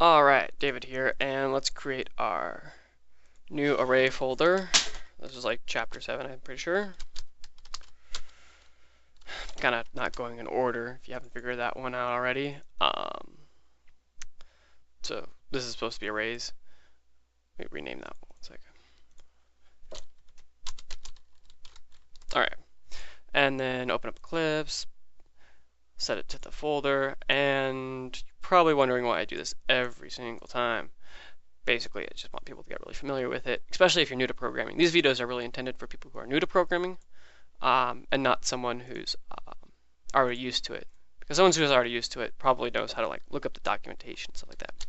Alright, David here, and let's create our new array folder. This is like chapter 7, I'm pretty sure. Kind of not going in order if you haven't figured that one out already. So this is supposed to be arrays. Let me rename that one second. Alright, and then open up Eclipse, set it to the folder, and you're probably wondering why I do this every single time. Basically, I just want people to get really familiar with it, especially if you're new to programming. These videos are really intended for people who are new to programming, and not someone who's already used to it. Because someone who's already used to it probably knows how to like look up the documentation, stuff like that.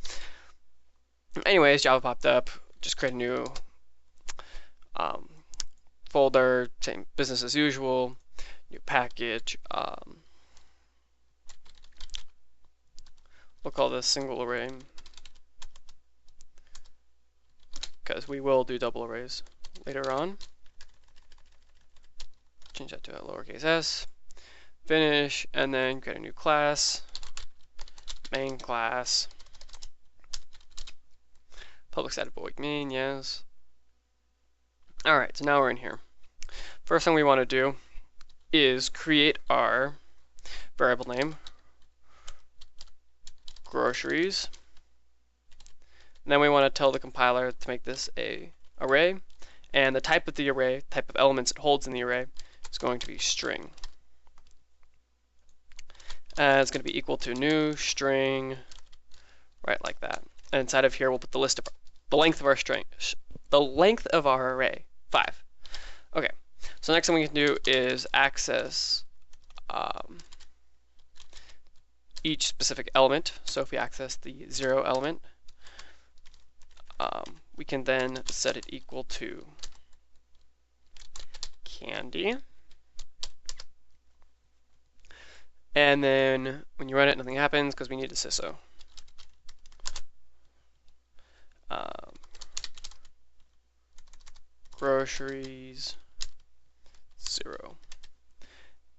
Anyways, Java popped up. Just create a new folder, same business as usual, new package. We'll call this single array, because we will do double arrays later on. Change that to a lowercase s. Finish, and then create a new class, main class, public static void main, yes. Alright, so now we're in here. First thing we want to do is create our variable name, groceries. And then we want to tell the compiler to make this a array, and the type of the array, type of elements it holds in the array, is going to be string. It's going to be equal to new string, right like that. And inside of here, we'll put the list of the length of our string, the length of our array, 5. Okay. So next thing we can do is access each specific element. So if we access the 0 element, we can then set it equal to candy. And then when you run it, nothing happens because we need a syso. Groceries 0.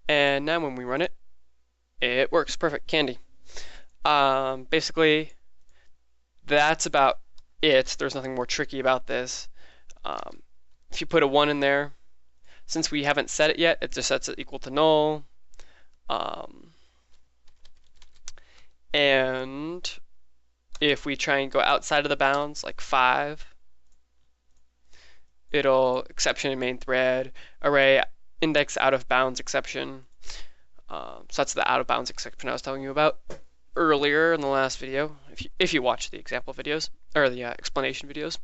And now when we run it, it works. Perfect. Candy. Basically, that's about it. There's nothing more tricky about this. If you put a 1 in there, since we haven't set it yet, it just sets it equal to null. And if we try and go outside of the bounds, like 5, it'll exception in main thread, array index out of bounds exception. So that's the out of bounds exception I was telling you about earlier in the last video, if you watch the example videos, or the explanation videos.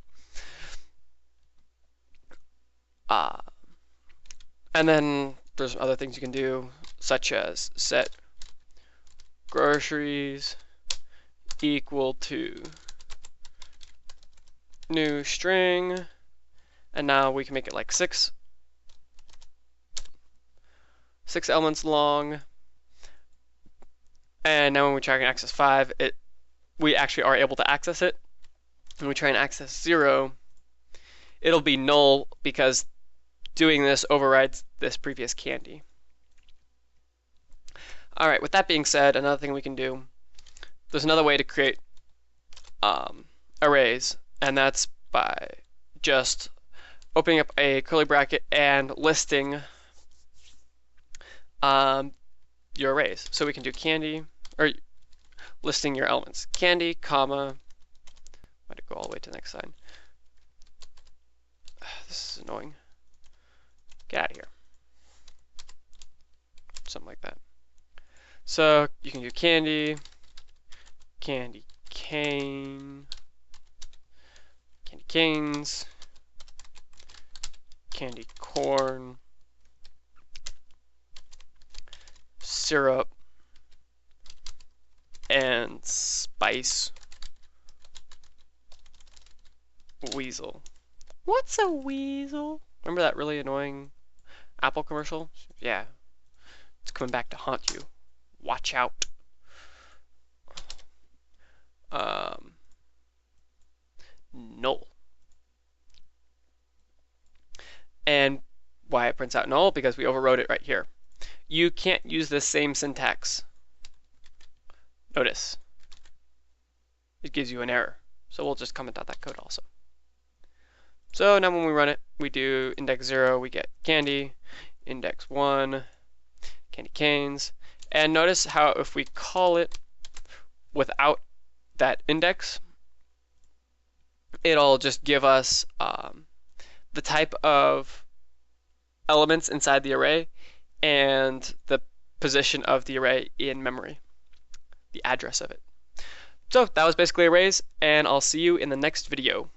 And then there's other things you can do, such as set groceries equal to new string, and now we can make it like 6 elements long. And now when we try and access 5, we actually are able to access it. When we try and access 0, it'll be null because doing this overrides this previous candy. Alright, with that being said, another thing we can do, there's another way to create arrays, and that's by just opening up a curly bracket and listing your arrays. So we can do candy, or listing your elements. Candy, comma, might go all the way to the next line. This is annoying. Get out of here. Something like that. So you can do candy, candy cane, candy canes, candy corn, syrup, and spice weasel. What's a weasel? Remember that really annoying Apple commercial? Yeah, it's coming back to haunt you. Watch out. Null. And why it prints out null? Because we overrode it right here. You can't use this same syntax. Notice. it gives you an error. So we'll just comment out that code also. So now when we run it, we do index 0, we get candy, index 1, candy canes, and notice how if we call it without that index, it'll just give us the type of elements inside the array and the position of the array in memory, the address of it. So that was basically arrays, and I'll see you in the next video.